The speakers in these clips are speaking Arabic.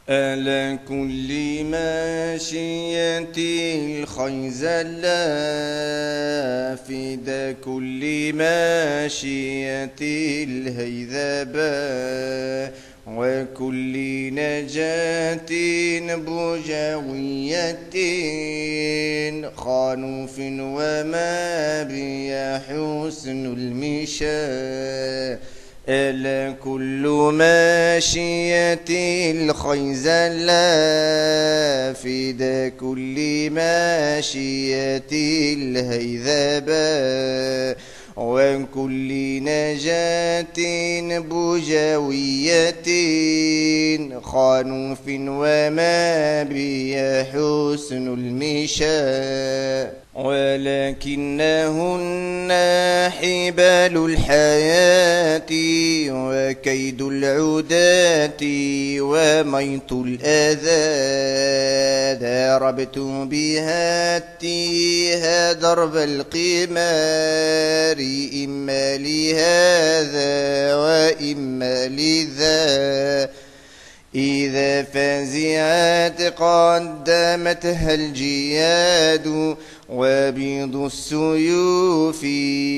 على كل ماشية الخيزلة فدا كل ماشية الهيذبة وكل نجاة بجوية خانوف وما بي حسن المشاة إلى كل ماشية الخيزلة فدا كل ماشية الهيذبة وكل نجاة بجوية خانوف وما بي حسن المشاء ولكنهن حبال الحياة وكيد العداة وميت الأذى ضربت بها التيها درب القمار إما لهذا وإما لذا إذا فزعت قدمتها الجياد وبيض السيوف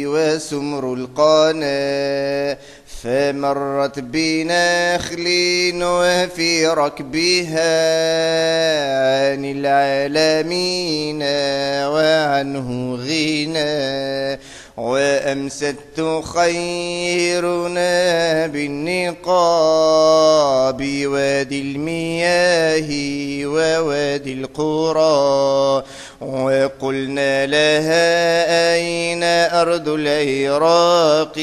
وسمر القنا فمرت بنخل وفي ركبها عن العالمين وعنه غنى وأمست تخيرنا بالنقاب وادي المياه ووادي القرى وقلنا لها أين أرض العراق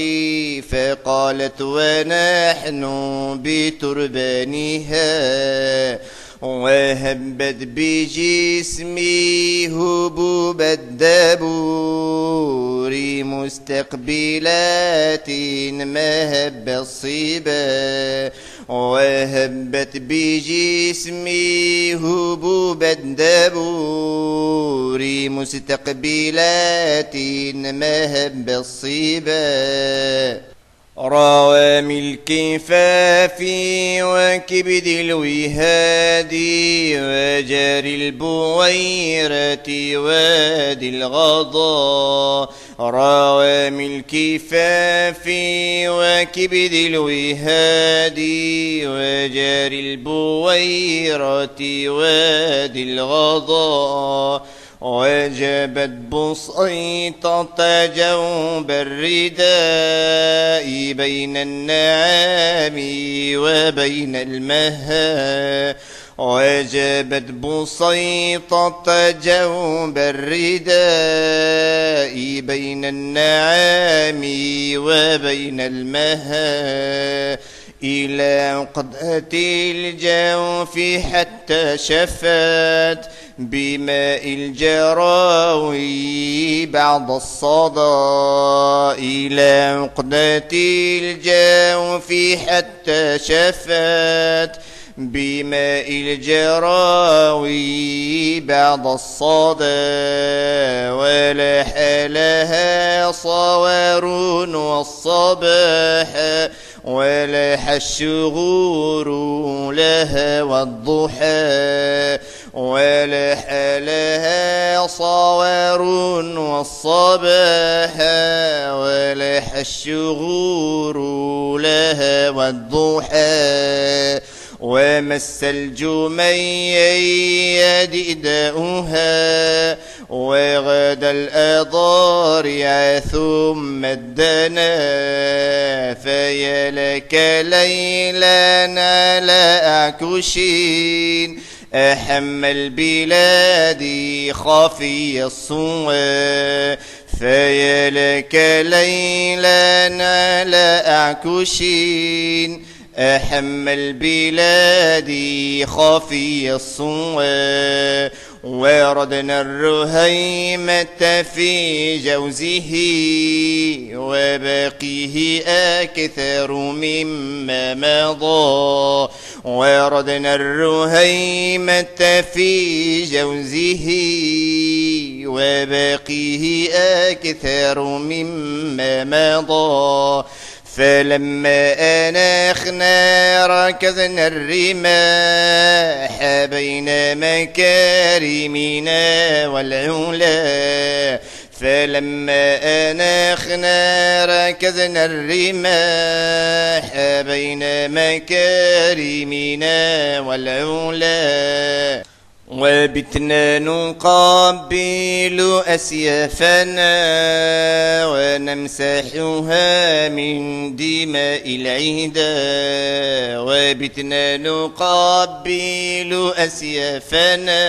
فقالت ونحن بتربانها وهبت بجسمي هبوب الدبور مستقبلات مهب الصبا وهبت بجسمي هبوب الدبور مستقبلات مهب الصبا روام الكفاف وكبد الوهاد وجار البويرة وادي الغضا روام الكفاف وكبد الوهاد وجار البويرة وادي الغضا وجبت بسيطة جوب الرداء بين النعام وبين المها وجبت بسيطة جوب الرداء بين النعام وبين المها إلى عقدة الجوف حتى شفت بماء الجراوي بعد الصدى إلى عقدة الجوف حتى شفت بماء الجراوي بعد الصدى ولاح لها صوار والصباح ولاح الشغور لها والضحى ولاح لها صوار والصباح ولاح الشغور لها والضحى ومس الجميع دئداؤها وغدا الأضارع ثم الدنا فيا لك ليلا على أعكشين أحم البلاد خافي الصوى فيا لك ليلا على أعكشين أحم البلاد خافي الصوى وردنا الرهيمة في جوزه وباقيه أكثر مما مضى وردنا الرهيمة في جوزه وباقيه أكثر مما مضى فلما أنخنا ركزنا الرماح بين مكارمنا والعلا. فلما أنخنا ركزنا الرماح بين مكارمنا والعلا. وبتنا نقبل أسيافنا ونمسحها من دماء العدا. وبتنا نقبل أسيافنا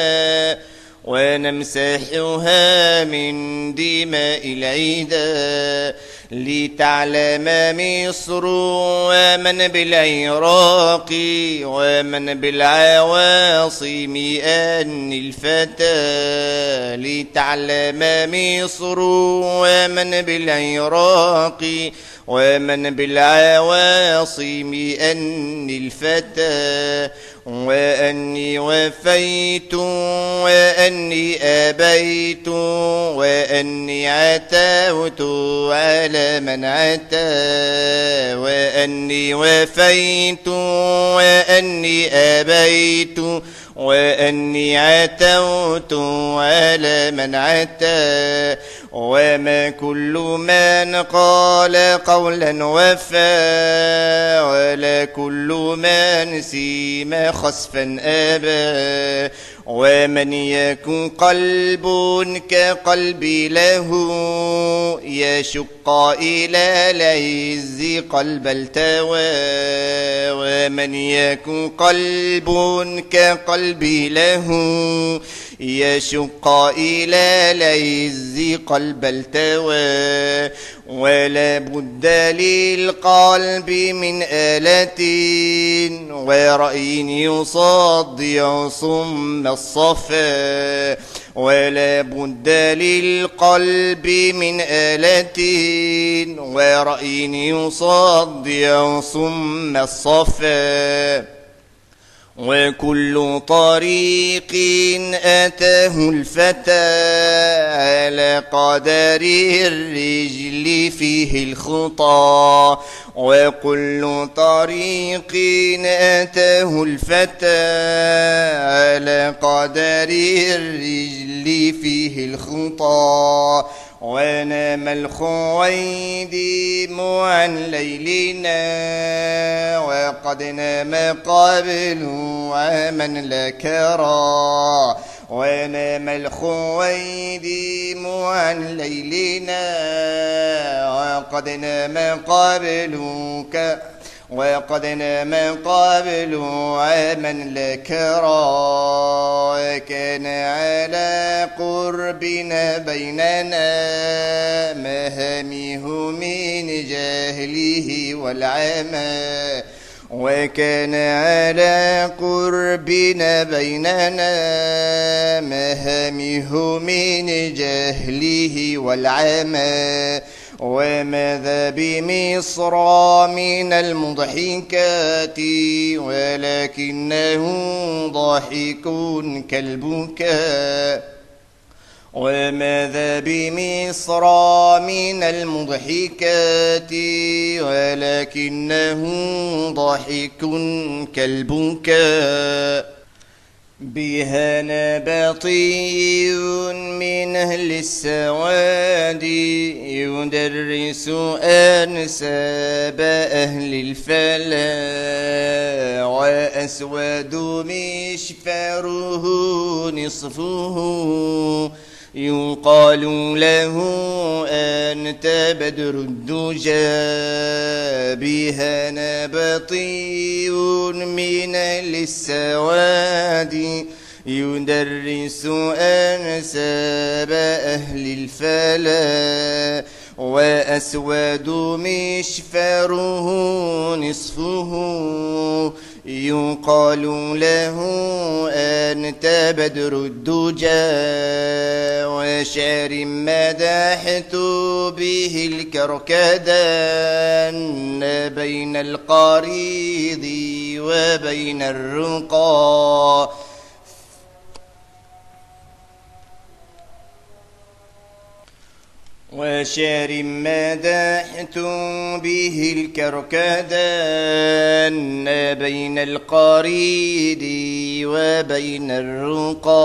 ونمسحها من دماء العدا. لتعلم مصر ومن بالعراق ومن بالعواصم أن الفتى. لتعلم مصر ومن بالعراق ومن بالعواصم أن الفتى. وأني وفيت وأني أبيت وأني عتوت على من عتى. وأني وفيت وأني أبيت وأني عتوت على من عتى. وما كل من قال قولا وفى ولا كل من سيم خسفا أبى. ومن يكن قلب كقلبي له يشق إلى العز قلب التوى. ومن يكن قلب كقلبي له يشق إلى العز قلب التوى. ولا بد للقلب من آلة ورأي يصدع صم الصفا. ولا بد للقلب من آلة ورأي يصدع صم الصفا. وكل طريق أتاه الفتى على قدر الرجل فيه الخطى. وكل طريق أتاه الفتى على قدر الرجل فيه الخطى. ونام الخويدم عن ليلنا وقد نام قبل ومن لكرا. ونام الخويدم عن ليلنا وقد نام قبل ومن لكرا. وكان على قربنا بيننا مهامه من جهله والعمى. وكان على قربنا بيننا مهامه من جهله والعمى. وماذا بمصر من المضحكات ولكنه ضاحك كالبكاء. وماذا بمصر من المضحكات ولكنه ضاحك كالبكاء. بها نبطي من أهل السواد يدرس أنساب أهل الفلا. وأسود مشفره نصفه يقال له أنت بدر الدجى. بها نبطي من السواد يدرس أنساب أهل الفلا. وأسود مشفره نصفه يقال له أنت بدر الدجى. وشعر مدحت به الكركدان بين القريض وبين الرقى. وشعر مدحت به الكركدان بين القريد وبين الرقى،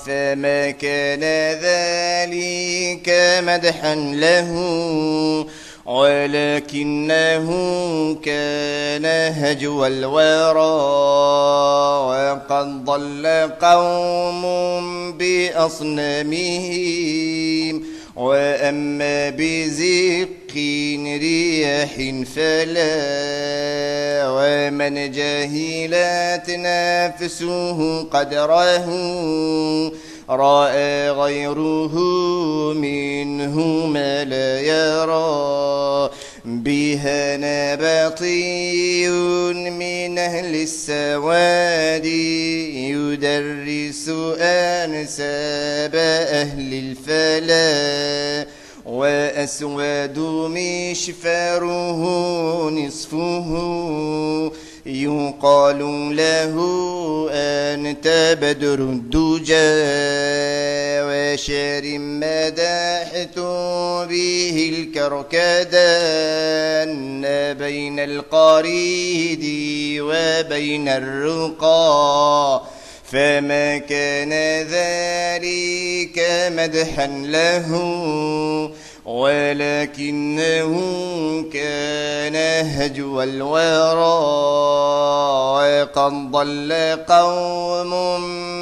فما كان ذلك مدحا له ولكنه كان هجو الورى. وقد ضل قوم بأصنامهم، وأما بزق رياح فلا. ومن جهلت نفسه قدره رأى غيره منه ما لا يرى. بها نبطي من أهل السواد يدرس أنساب أهل الفلا. وأسود مشفره نصفه يقال له أنت بدر الدجى. وشعر مدحت به الكركدان بين القريد وبين الرقى، فما كان ذلك مدحا له ولكنه كان هجو الورى. وقد ضل قوم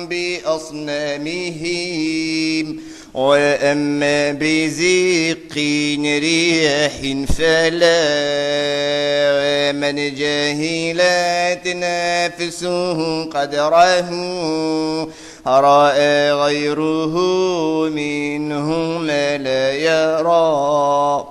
بأصنامهم، وأما بزق رياح فلا. ومن جهلت نفسه قدره رأى غيره منه ما لا يرى.